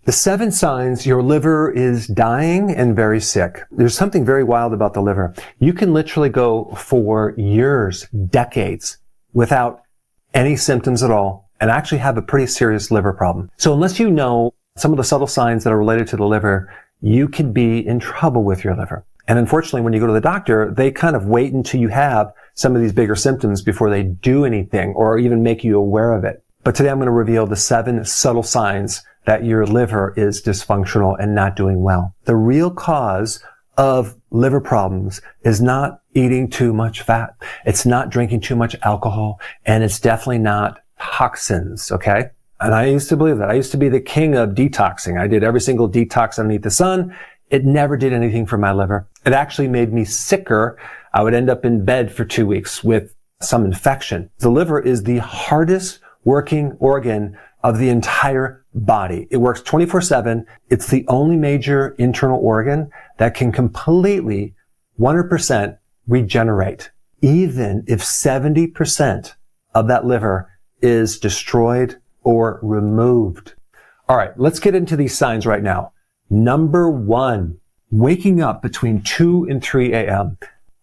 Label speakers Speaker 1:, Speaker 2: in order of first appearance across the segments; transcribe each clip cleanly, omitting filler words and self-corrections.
Speaker 1: The 7 signs your liver is dying and very sick. There's something very wild about the liver. You can literally go for years, decades, without any symptoms at all, and actually have a pretty serious liver problem. So unless you know some of the subtle signs that are related to the liver, you could be in trouble with your liver. And unfortunately, when you go to the doctor, they kind of wait until you have some of these bigger symptoms before they do anything or even make you aware of it. But today I'm going to reveal the 7 subtle signs that your liver is dysfunctional and not doing well. The real cause of liver problems is not eating too much fat. It's not drinking too much alcohol, and it's definitely not toxins, okay? And I used to believe that. I used to be the king of detoxing. I did every single detox underneath the sun. It never did anything for my liver. It actually made me sicker. I would end up in bed for 2 weeks with some infection. The liver is the hardest working organ of the entire body. It works 24/7. It's the only major internal organ that can completely, 100% regenerate, even if 70% of that liver is destroyed or removed. All right, let's get into these signs right now. Number 1, waking up between 2 and 3 a.m.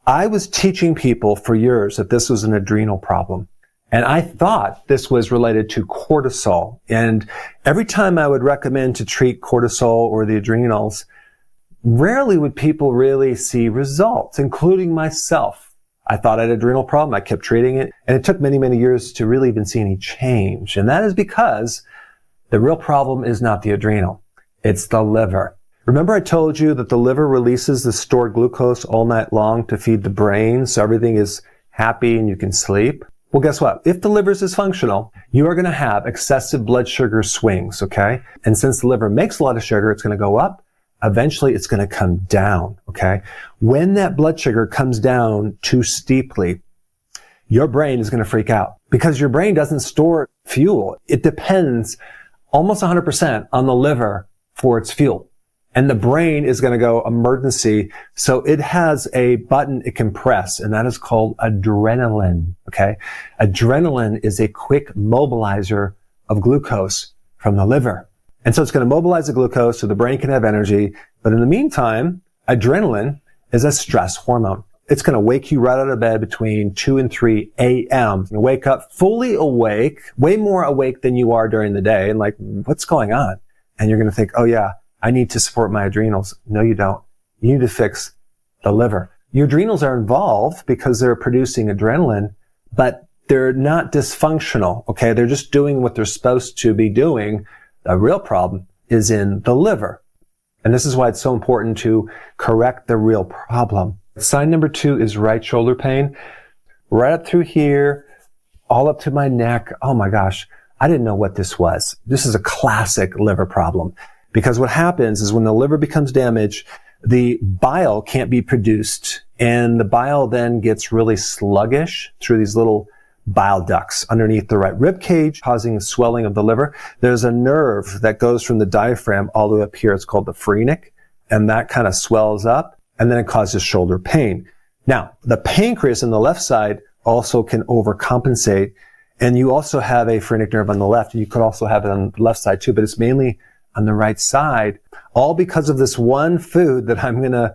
Speaker 1: I was teaching people for years that this was an adrenal problem. And I thought this was related to cortisol. And every time I would recommend to treat cortisol or the adrenals, rarely would people really see results, including myself. I thought I had an adrenal problem. I kept treating it. And it took many, many years to really even see any change. And that is because the real problem is not the adrenal. It's the liver. Remember I told you that the liver releases the stored glucose all night long to feed the brain so everything is happy and you can sleep? Well, guess what? If the liver is dysfunctional, you are going to have excessive blood sugar swings, okay? And since the liver makes a lot of sugar, it's going to go up. Eventually, it's going to come down, okay? When that blood sugar comes down too steeply, your brain is going to freak out because your brain doesn't store fuel. It depends almost 100% on the liver for its fuel. And the brain is going to go emergency. So it has a button it can press, and that is called adrenaline, okay? Adrenaline is a quick mobilizer of glucose from the liver. And so it's going to mobilize the glucose so the brain can have energy. But in the meantime, adrenaline is a stress hormone. It's going to wake you right out of bed between 2 and 3 a.m. You wake up fully awake, way more awake than you are during the day. And like, what's going on? And you're going to think, oh yeah, I need to support my adrenals. No, you don't. You need to fix the liver. Your adrenals are involved because they're producing adrenaline, but they're not dysfunctional, okay? They're just doing what they're supposed to be doing. The real problem is in the liver. And this is why it's so important to correct the real problem. Sign number 2 is right shoulder pain. Right up through here, all up to my neck. Oh my gosh, I didn't know what this was. This is a classic liver problem. Because what happens is when the liver becomes damaged, the bile can't be produced, and the bile then gets really sluggish through these little bile ducts underneath the right rib cage, causing swelling of the liver. There's a nerve that goes from the diaphragm all the way up here. It's called the phrenic, and that kind of swells up, and then it causes shoulder pain. Now, the pancreas on the left side also can overcompensate, and you also have a phrenic nerve on the left. You could also have it on the left side too, but it's mainly on the right side, all because of this one food that I'm going to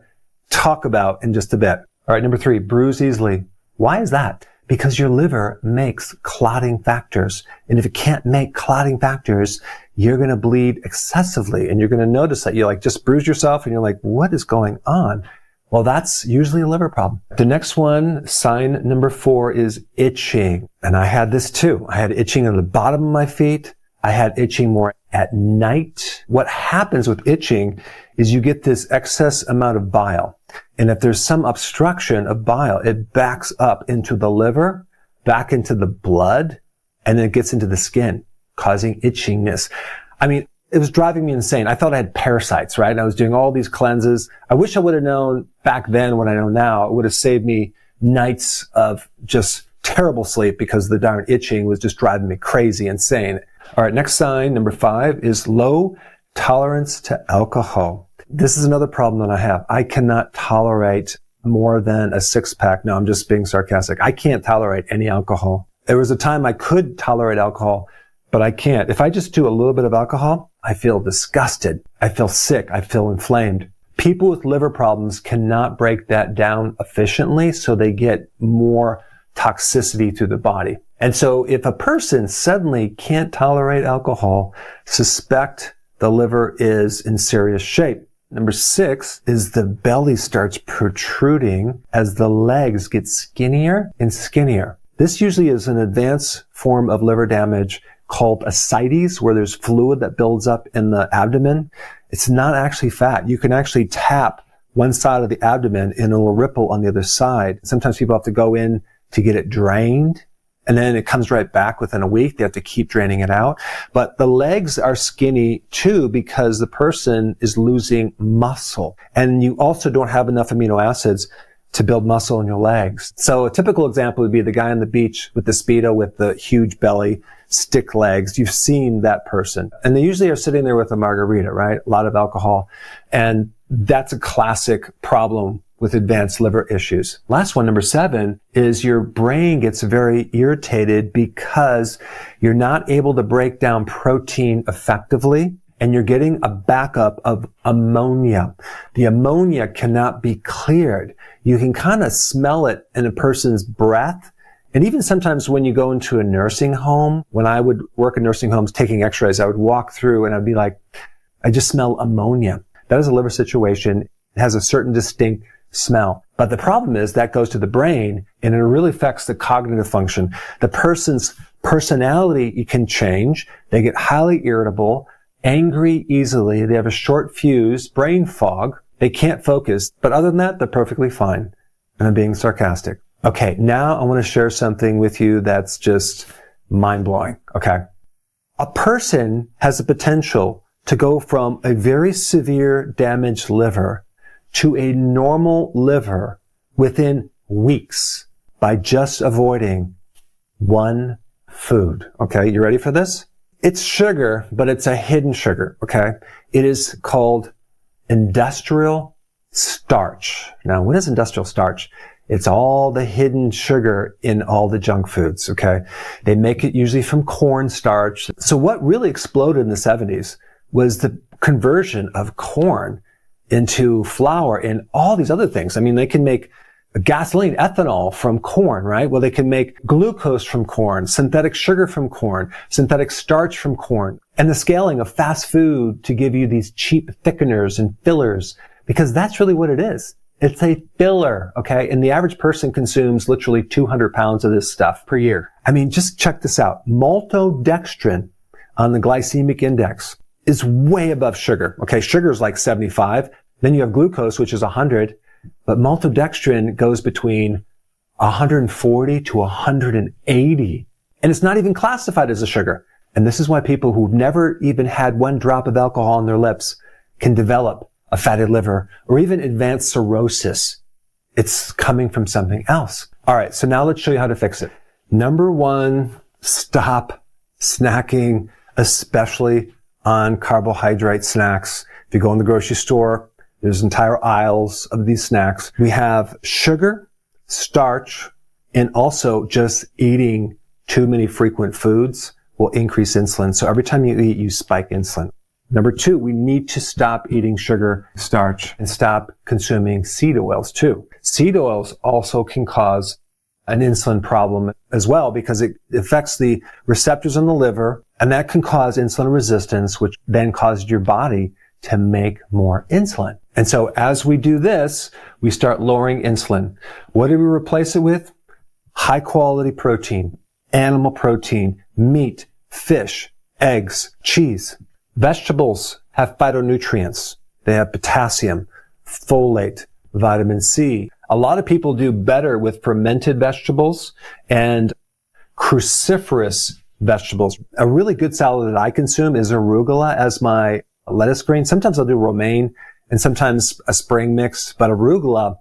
Speaker 1: talk about in just a bit. All right, number 3, bruise easily. Why is that? Because your liver makes clotting factors. And if it can't make clotting factors, you're going to bleed excessively. And you're going to notice that you like just bruise yourself and you're like, what is going on? Well, that's usually a liver problem. The next one, sign number 4, is itching. And I had this too. I had itching on the bottom of my feet. I had itching more at night. What happens with itching is you get this excess amount of bile. And if there's some obstruction of bile, it backs up into the liver, back into the blood, and then it gets into the skin, causing itchiness. I mean, it was driving me insane. I thought I had parasites, right? And I was doing all these cleanses. I wish I would have known back then what I know now. It would have saved me nights of just terrible sleep because the darn itching was just driving me crazy, insane. All right, next sign, number 5, is low tolerance to alcohol. This is another problem that I have. I cannot tolerate more than a 6-pack. No, I'm just being sarcastic. I can't tolerate any alcohol. There was a time I could tolerate alcohol, but I can't. If I just do a little bit of alcohol, I feel disgusted. I feel sick. I feel inflamed. People with liver problems cannot break that down efficiently, so they get more toxicity through the body. And so if a person suddenly can't tolerate alcohol, suspect the liver is in serious shape. Number 6 is the belly starts protruding as the legs get skinnier and skinnier. This usually is an advanced form of liver damage called ascites, where there's fluid that builds up in the abdomen. It's not actually fat. You can actually tap one side of the abdomen and it will ripple on the other side. Sometimes people have to go in to get it drained, and then it comes right back within a week. They have to keep draining it out. But the legs are skinny too because the person is losing muscle. And you also don't have enough amino acids to build muscle in your legs. So a typical example would be the guy on the beach with the Speedo with the huge belly, stick legs. You've seen that person. And they usually are sitting there with a margarita, right? A lot of alcohol. And that's a classic problem with advanced liver issues. Last one, number 7, is your brain gets very irritated because you're not able to break down protein effectively, and you're getting a backup of ammonia. The ammonia cannot be cleared. You can kind of smell it in a person's breath. And even sometimes when you go into a nursing home, when I would work in nursing homes taking x-rays, I would walk through and I'd be like, I just smell ammonia. That is a liver situation. It has a certain distinct smell. But the problem is that goes to the brain and it really affects the cognitive function. The person's personality can change. They get highly irritable, angry easily. They have a short fuse, brain fog. They can't focus. But other than that, they're perfectly fine. And I'm being sarcastic. Okay, now I want to share something with you that's just mind-blowing. Okay. A person has the potential to go from a very severe damaged liver to a normal liver within weeks by just avoiding one food. Okay, you ready for this? It's sugar, but it's a hidden sugar. Okay, it is called industrial starch. Now, what is industrial starch? It's all the hidden sugar in all the junk foods. Okay, they make it usually from corn starch. So what really exploded in the 70s was the conversion of corn into flour and all these other things. I mean, they can make gasoline, ethanol from corn, right? Well, they can make glucose from corn, synthetic sugar from corn, synthetic starch from corn, and the scaling of fast food to give you these cheap thickeners and fillers, because that's really what it is. It's a filler, okay? And the average person consumes literally 200 pounds of this stuff per year. I mean, just check this out. Maltodextrin on the glycemic index is way above sugar. Okay, sugar is like 75. Then you have glucose, which is 100. But maltodextrin goes between 140 to 180. And it's not even classified as a sugar. And this is why people who've never even had one drop of alcohol on their lips can develop a fatty liver or even advanced cirrhosis. It's coming from something else. All right, so now let's show you how to fix it. Number 1, stop snacking, especially on carbohydrate snacks. If you go in the grocery store, there's entire aisles of these snacks. We have sugar, starch, and also just eating too many frequent foods will increase insulin. So every time you eat, you spike insulin. Number 2, we need to stop eating sugar, starch, and stop consuming seed oils too. Seed oils also can cause an insulin problem as well because it affects the receptors in the liver, and that can cause insulin resistance, which then causes your body to make more insulin. And so as we do this, we start lowering insulin. What do we replace it with? High quality protein, animal protein, meat, fish, eggs, cheese. Vegetables have phytonutrients. They have potassium, folate, vitamin C. A lot of people do better with fermented vegetables and cruciferous vegetables. A really good salad that I consume is arugula as my lettuce green. Sometimes I'll do romaine and sometimes a spring mix, but arugula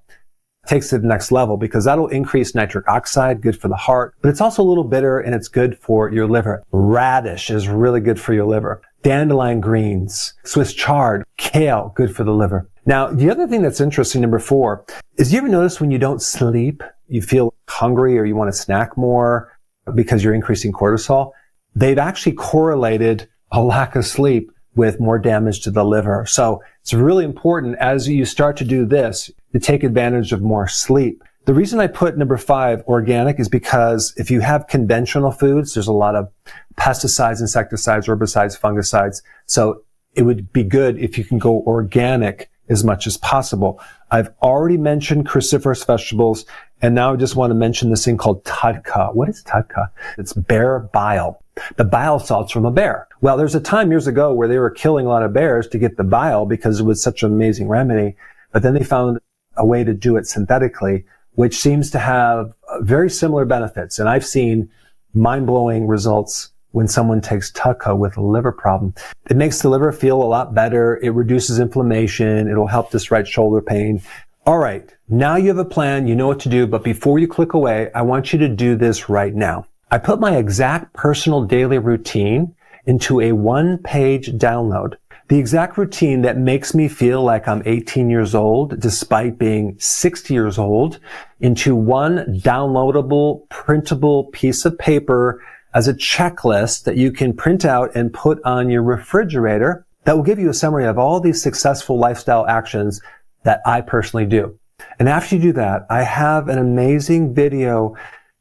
Speaker 1: takes it to the next level because that'll increase nitric oxide, good for the heart, but it's also a little bitter and it's good for your liver. Radish is really good for your liver. Dandelion greens, Swiss chard, kale, good for the liver. Now, the other thing that's interesting, number 4, is you ever notice when you don't sleep, you feel hungry or you want to snack more because you're increasing cortisol? They've actually correlated a lack of sleep with more damage to the liver. So it's really important as you start to do this to take advantage of more sleep. The reason I put number 5, organic, is because if you have conventional foods, there's a lot of pesticides, insecticides, herbicides, fungicides. So it would be good if you can go organic as much as possible. I've already mentioned cruciferous vegetables, and now I just want to mention this thing called tadka. What is tadka? It's bear bile. The bile salts from a bear. Well, there's a time years ago where they were killing a lot of bears to get the bile because it was such an amazing remedy, but then they found a way to do it synthetically, which seems to have very similar benefits. And I've seen mind-blowing results when someone takes tadka with a liver problem. It makes the liver feel a lot better. It reduces inflammation. It'll help this right shoulder pain. All right. Now you have a plan. You know what to do. But before you click away, I want you to do this right now. I put my exact personal daily routine into a 1-page download. The exact routine that makes me feel like I'm 18 years old, despite being 60 years old, into one downloadable, printable piece of paper as a checklist that you can print out and put on your refrigerator that will give you a summary of all these successful lifestyle actions that I personally do. And after you do that, I have an amazing video,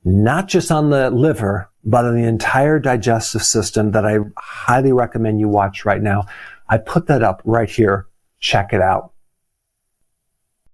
Speaker 1: not just on the liver, but on the entire digestive system that I highly recommend you watch right now. I put that up right here. Check it out.